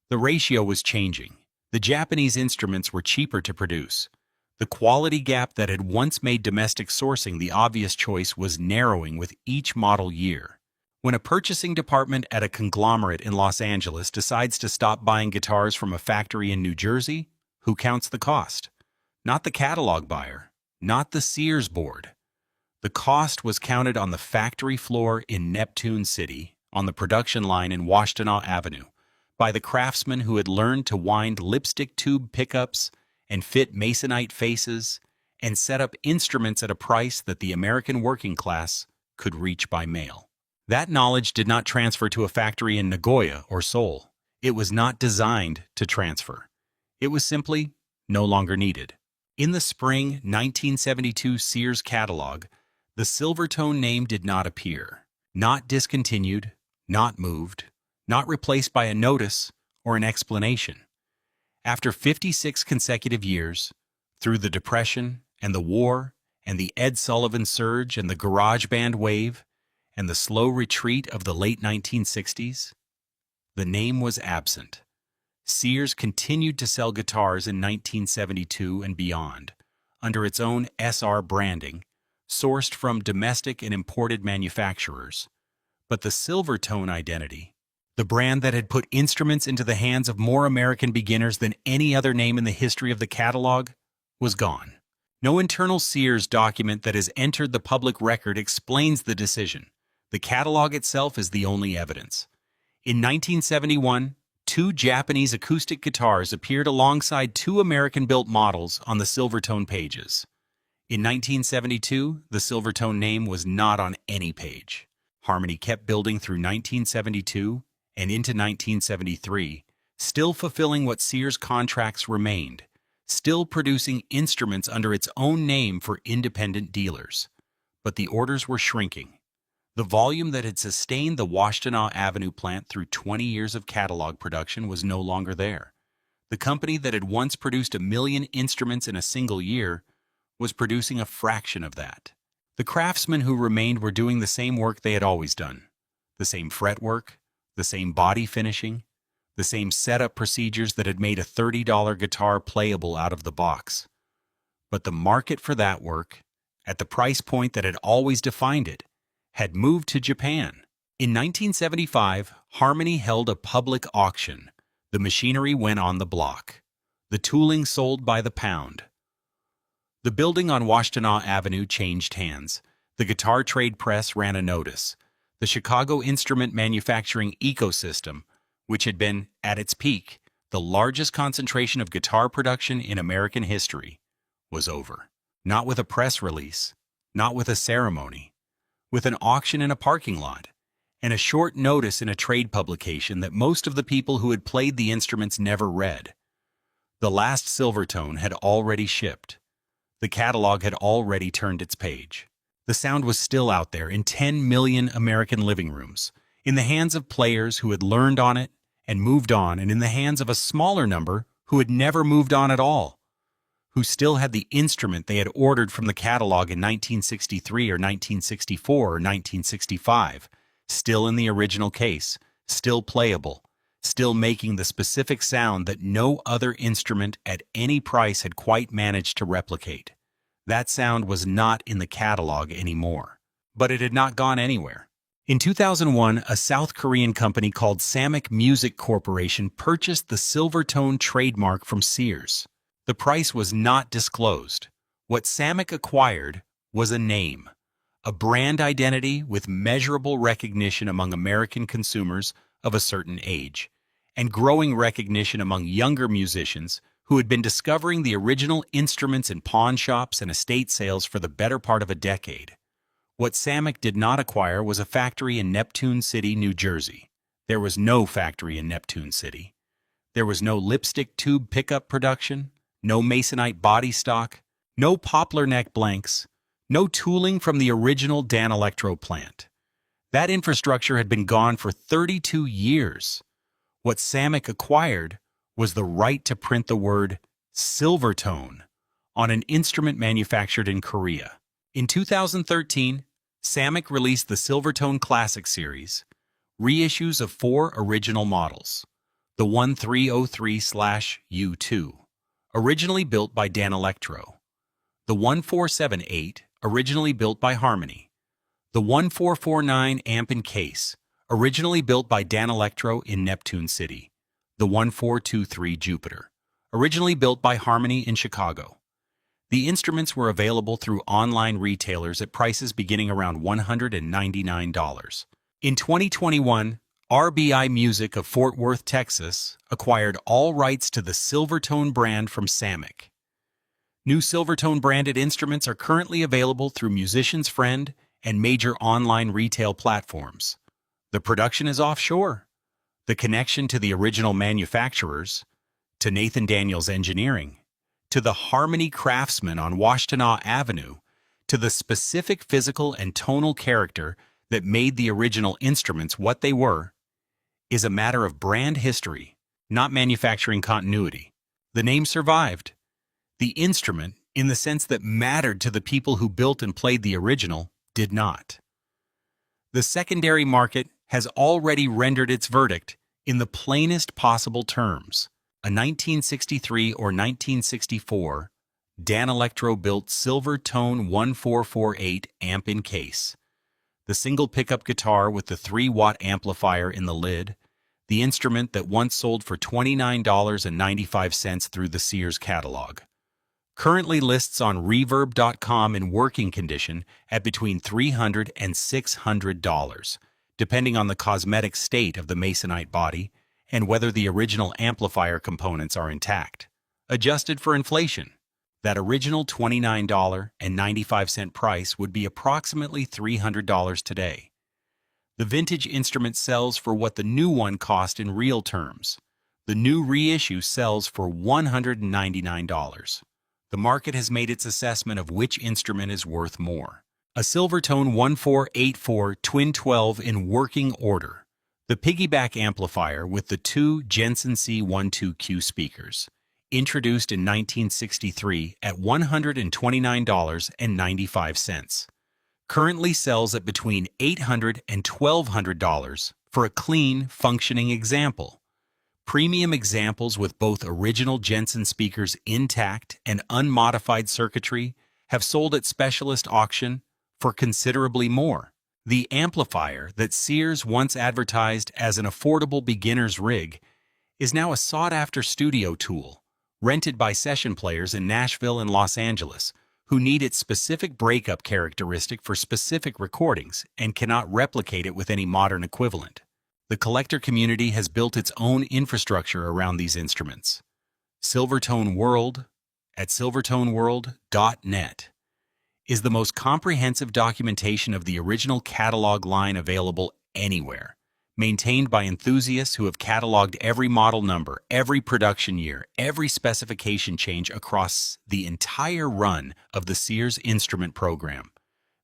The ratio was changing. The Japanese instruments were cheaper to produce. The quality gap that had once made domestic sourcing the obvious choice was narrowing with each model year. When a purchasing department at a conglomerate in Los Angeles decides to stop buying guitars from a factory in New Jersey, who counts the cost? Not the catalog buyer, not the Sears board. The cost was counted on the factory floor in Neptune City, on the production line in Washtenaw Avenue, by the craftsmen who had learned to wind lipstick tube pickups and fit masonite faces and set up instruments at a price that the American working class could reach by mail. That knowledge did not transfer to a factory in Nagoya or Seoul. It was not designed to transfer. It was simply no longer needed. In the spring 1972 Sears catalog, the Silvertone name did not appear. Not discontinued, not moved, not replaced by a notice or an explanation. After 56 consecutive years, through the Depression and the war and the Ed Sullivan surge and the garage band wave, and the slow retreat of the late 1960s, the name was absent. Sears continued to sell guitars in 1972 and beyond, under its own SR branding, sourced from domestic and imported manufacturers. But the Silvertone identity, the brand that had put instruments into the hands of more American beginners than any other name in the history of the catalog, was gone. No internal Sears document that has entered the public record explains the decision. The catalog itself is the only evidence. In 1971, 2 Japanese acoustic guitars appeared alongside 2 American-built models on the Silvertone pages. In 1972, the Silvertone name was not on any page. Harmony kept building through 1972 and into 1973, still fulfilling what Sears contracts remained, still producing instruments under its own name for independent dealers. But the orders were shrinking. The volume that had sustained the Washtenaw Avenue plant through 20 years of catalog production was no longer there. The company that had once produced 1 million instruments in a single year was producing a fraction of that. The craftsmen who remained were doing the same work they had always done. The same fretwork, the same body finishing, the same setup procedures that had made a $30 guitar playable out of the box. But the market for that work, at the price point that had always defined it, had moved to Japan. In 1975, Harmony held a public auction. The machinery went on the block. The tooling sold by the pound. The building on Washtenaw Avenue changed hands. The guitar trade press ran a notice. The Chicago instrument manufacturing ecosystem, which had been, at its peak, the largest concentration of guitar production in American history, was over. Not with a press release, not with a ceremony, with an auction in a parking lot, and a short notice in a trade publication that most of the people who had played the instruments never read. The last Silvertone had already shipped. The catalog had already turned its page. The sound was still out there in 10 million American living rooms, in the hands of players who had learned on it and moved on, and in the hands of a smaller number who had never moved on at all, who still had the instrument they had ordered from the catalog in 1963 or 1964 or 1965, still in the original case, still playable, still making the specific sound that no other instrument at any price had quite managed to replicate. That sound was not in the catalog anymore. But it had not gone anywhere. In 2001, a South Korean company called Samick Music Corporation purchased the Silvertone trademark from Sears. The price was not disclosed. What Samick acquired was a name, a brand identity with measurable recognition among American consumers of a certain age, and growing recognition among younger musicians who had been discovering the original instruments in pawn shops and estate sales for the better part of a decade. What Samick did not acquire was a factory in Neptune City, New Jersey. There was no factory in Neptune City. There was no lipstick tube pickup production, no masonite body stock, no poplar neck blanks, no tooling from the original Dan Electro plant. That infrastructure had been gone for 32 years. What Samick acquired was the right to print the word Silvertone on an instrument manufactured in Korea. In 2013, Samick released the Silvertone Classic Series, reissues of 4 original models. The 1303/U2, originally built by Dan Electro. The 1478, originally built by Harmony. The 1449 amp in case, originally built by Dan Electro in Neptune City. The 1423 Jupiter, originally built by Harmony in Chicago. The instruments were available through online retailers at prices beginning around $199. In 2021, RBI Music of Fort Worth, Texas, acquired all rights to the Silvertone brand from Samick. New Silvertone branded instruments are currently available through Musician's Friend and major online retail platforms. The production is offshore. The connection to the original manufacturers, to Nathan Daniels Engineering, to the Harmony craftsmen on Washtenaw Avenue, to the specific physical and tonal character that made the original instruments what they were, is a matter of brand history, not manufacturing continuity. The name survived. The instrument, in the sense that mattered to the people who built and played the original, did not. The secondary market has already rendered its verdict in the plainest possible terms. A 1963 or 1964 Dan Electro built Silvertone 1448 amp in case, the single pickup guitar with the 3-watt amplifier in the lid, the instrument that once sold for $29.95 through the Sears catalog, currently lists on Reverb.com in working condition at between $300 and $600, depending on the cosmetic state of the masonite body and whether the original amplifier components are intact. Adjusted for inflation, that original $29.95 price would be approximately $300 today. The vintage instrument sells for what the new one cost in real terms. The new reissue sells for $199. The market has made its assessment of which instrument is worth more. A Silvertone 1484 Twin 12 in working order. The piggyback amplifier with the 2 Jensen C12Q speakers, introduced in 1963 at $129.95, currently sells at between $800 and $1,200 for a clean, functioning example. Premium examples with both original Jensen speakers intact and unmodified circuitry have sold at specialist auction for considerably more. The amplifier that Sears once advertised as an affordable beginner's rig is now a sought-after studio tool, rented by session players in Nashville and Los Angeles who need its specific breakup characteristic for specific recordings and cannot replicate it with any modern equivalent. The collector community has built its own infrastructure around these instruments. Silvertone World at silvertoneworld.net is the most comprehensive documentation of the original catalog line available anywhere, maintained by enthusiasts who have cataloged every model number, every production year, every specification change across the entire run of the Sears instrument program.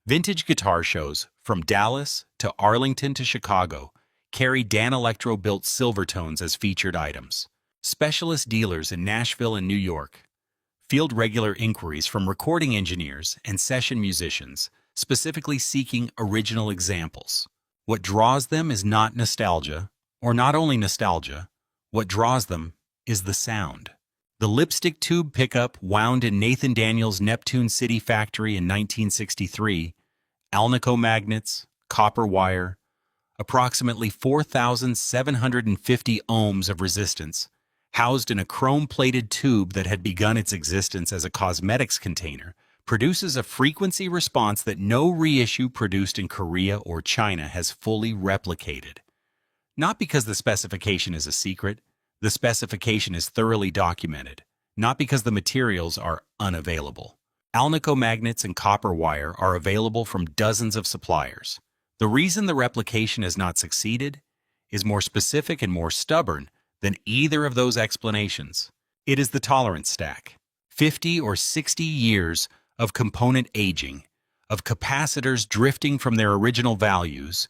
Vintage guitar shows, from Dallas to Arlington to Chicago, carry Dan Electro built Silvertones as featured items. Specialist dealers in Nashville and New York field regular inquiries from recording engineers and session musicians, specifically seeking original examples. What draws them is not nostalgia, or not only nostalgia, what draws them is the sound. The lipstick tube pickup wound in Nathan Daniels' Neptune City factory in 1963, Alnico magnets, copper wire, approximately 4,750 ohms of resistance, housed in a chrome-plated tube that had begun its existence as a cosmetics container, produces a frequency response that no reissue produced in Korea or China has fully replicated. Not because the specification is a secret, the specification is thoroughly documented, not because the materials are unavailable. Alnico magnets and copper wire are available from dozens of suppliers. The reason the replication has not succeeded is more specific and more stubborn than either of those explanations. It is the tolerance stack. 50 or 60 years of component aging, of capacitors drifting from their original values,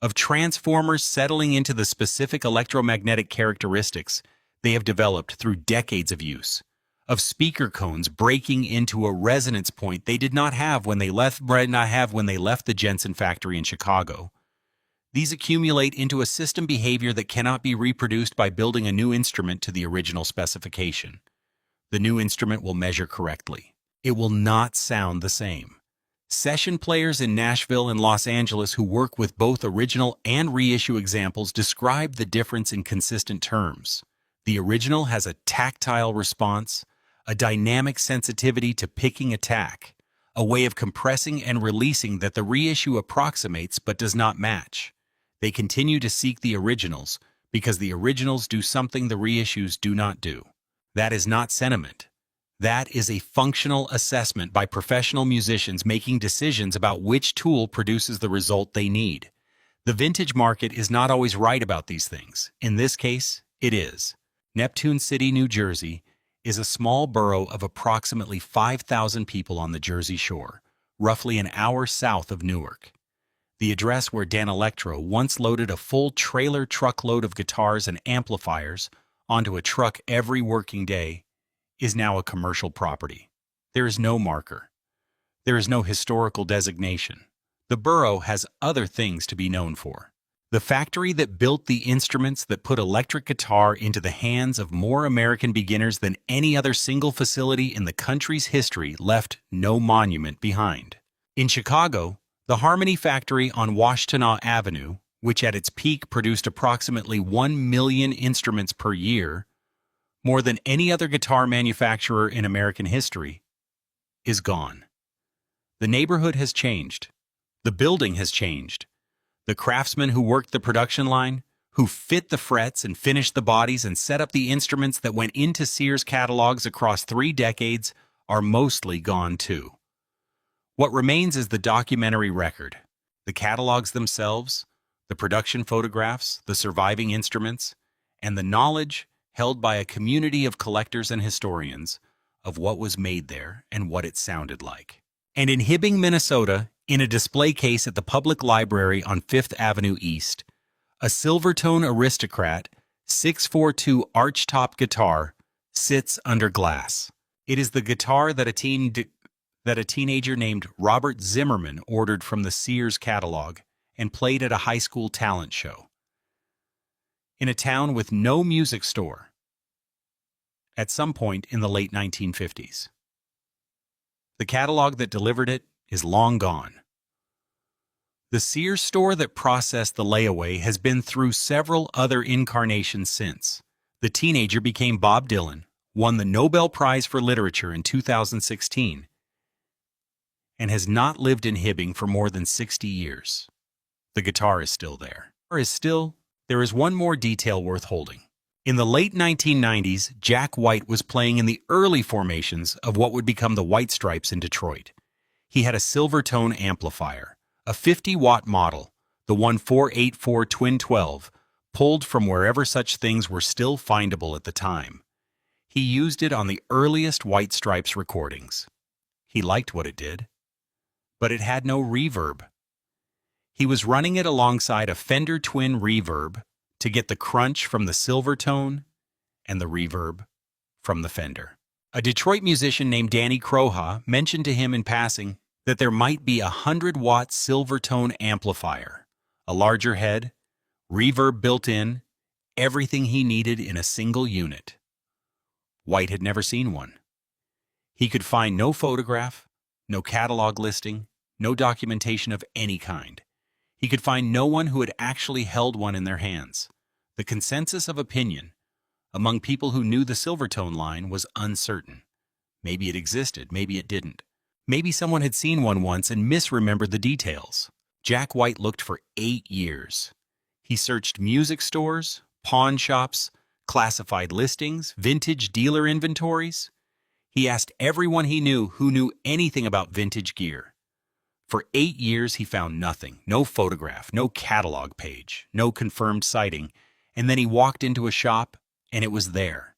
of transformers settling into the specific electromagnetic characteristics they have developed through decades of use, of speaker cones breaking into a resonance point they did not have when they left the Jensen factory in Chicago. These accumulate into a system behavior that cannot be reproduced by building a new instrument to the original specification. The new instrument will measure correctly. It will not sound the same. Session players in Nashville and Los Angeles who work with both original and reissue examples describe the difference in consistent terms. The original has a tactile response, a dynamic sensitivity to picking attack, a way of compressing and releasing that the reissue approximates but does not match. They continue to seek the originals because the originals do something the reissues do not do. That is not sentiment. That is a functional assessment by professional musicians making decisions about which tool produces the result they need. The vintage market is not always right about these things. In this case, it is. Neptune City, New Jersey, is a small borough of approximately 5,000 people on the Jersey Shore, roughly an hour south of Newark. The address where Dan Electro once loaded a full trailer truckload of guitars and amplifiers onto a truck every working day is now a commercial property. There is no marker. There is no historical designation. The borough has other things to be known for. The factory that built the instruments that put electric guitar into the hands of more American beginners than any other single facility in the country's history left no monument behind. In Chicago, the Harmony factory on Washtenaw Avenue, which at its peak produced approximately 1 million instruments per year, more than any other guitar manufacturer in American history, is gone. The neighborhood has changed. The building has changed. The craftsmen who worked the production line, who fit the frets and finished the bodies and set up the instruments that went into Sears catalogs across 3 decades, are mostly gone too. What remains is the documentary record, the catalogs themselves, the production photographs, the surviving instruments, and the knowledge held by a community of collectors and historians of what was made there and what it sounded like. And in Hibbing, Minnesota, in a display case at the public library on 5th Avenue East, a Silvertone Aristocrat 642 archtop guitar sits under glass. It is the guitar that a teenager named Robert Zimmerman ordered from the Sears catalog and played at a high school talent show. In a town with no music store, at some point in the late 1950s. The catalog that delivered it is long gone. The Sears store that processed the layaway has been through several other incarnations since. The teenager became Bob Dylan, won the Nobel Prize for Literature in 2016, and has not lived in Hibbing for more than 60 years. The guitar is still there. There is one more detail worth holding. In the late 1990s, Jack White was playing in the early formations of what would become the White Stripes in Detroit. He had a Silvertone amplifier, a 50-watt model, the 1484 Twin 12, pulled from wherever such things were still findable at the time. He used it on the earliest White Stripes recordings. He liked what it did, but it had no reverb. He was running it alongside a Fender Twin reverb to get the crunch from the Silvertone and the reverb from the Fender. A Detroit musician named Danny Electro mentioned to him in passing that there might be a 100-watt Silvertone amplifier, a larger head, reverb built in, everything he needed in a single unit. White had never seen one. He could find no photograph, no catalog listing, no documentation of any kind. He could find no one who had actually held one in their hands. The consensus of opinion among people who knew the Silvertone line was uncertain. Maybe it existed, maybe it didn't. Maybe someone had seen one once and misremembered the details. Jack White looked for 8 years. He searched music stores, pawn shops, classified listings, vintage dealer inventories. He asked everyone he knew who knew anything about vintage gear. For 8 years, he found nothing, no photograph, no catalog page, no confirmed sighting, and then he walked into a shop, and it was there.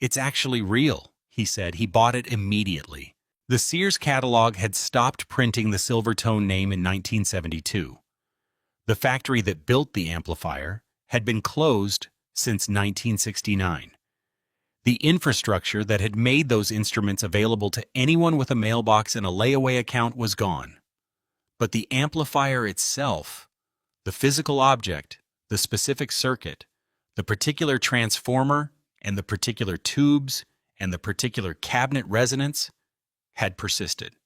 "It's actually real," he said. He bought it immediately. The Sears catalog had stopped printing the Silvertone name in 1972. The factory that built the amplifier had been closed since 1969. The infrastructure that had made those instruments available to anyone with a mailbox and a layaway account was gone. But the amplifier itself, the physical object, the specific circuit, the particular transformer, and the particular tubes, and the particular cabinet resonance, had persisted.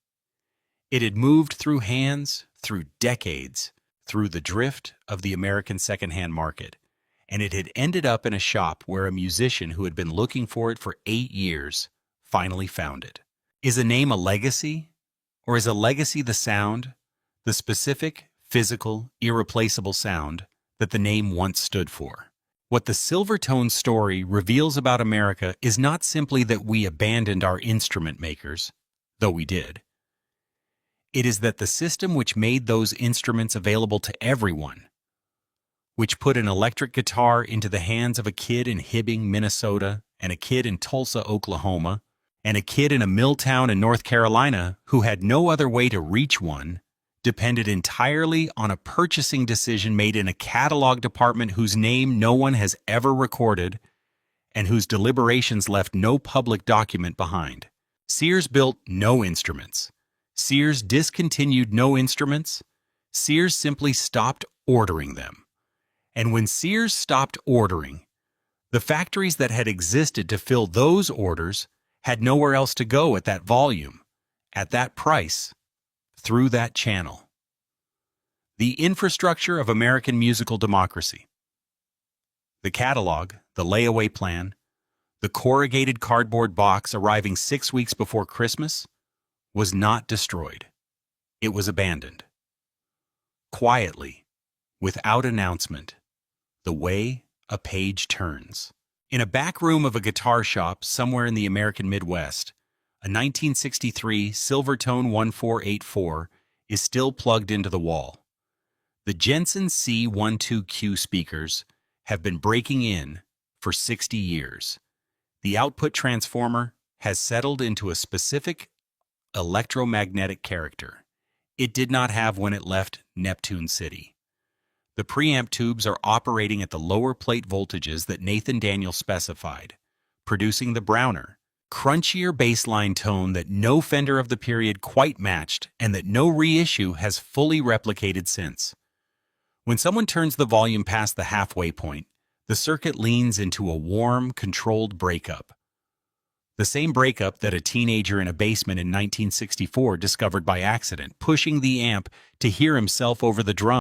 It had moved through hands, through decades, through the drift of the American secondhand market, and it had ended up in a shop where a musician who had been looking for it for 8 years finally found it. Is a name a legacy? Or is a legacy the sound, the specific, physical, irreplaceable sound that the name once stood for? What the Silvertone story reveals about America is not simply that we abandoned our instrument makers, though we did. It is that the system which made those instruments available to everyone, which put an electric guitar into the hands of a kid in Hibbing, Minnesota, and a kid in Tulsa, Oklahoma, and a kid in a mill town in North Carolina who had no other way to reach one, depended entirely on a purchasing decision made in a catalog department whose name no one has ever recorded and whose deliberations left no public document behind. Sears built no instruments. Sears discontinued no instruments. Sears simply stopped ordering them. And when Sears stopped ordering, the factories that had existed to fill those orders had nowhere else to go at that volume, at that price, through that channel. The infrastructure of American musical democracy. The catalog, the layaway plan, the corrugated cardboard box arriving 6 weeks before Christmas, was not destroyed. It was abandoned. Quietly, without announcement, the way a page turns. In a back room of a guitar shop somewhere in the American Midwest, a 1963 Silvertone 1484 is still plugged into the wall. The Jensen C12Q speakers have been breaking in for 60 years. The output transformer has settled into a specific electromagnetic character it did not have when it left Neptune City. The preamp tubes are operating at the lower plate voltages that Nathan Daniel specified, producing the browner, crunchier bassline tone that no Fender of the period quite matched and that no reissue has fully replicated since. When someone turns the volume past the halfway point, the circuit leans into a warm, controlled breakup. The same breakup that a teenager in a basement in 1964 discovered by accident, pushing the amp to hear himself over the drum.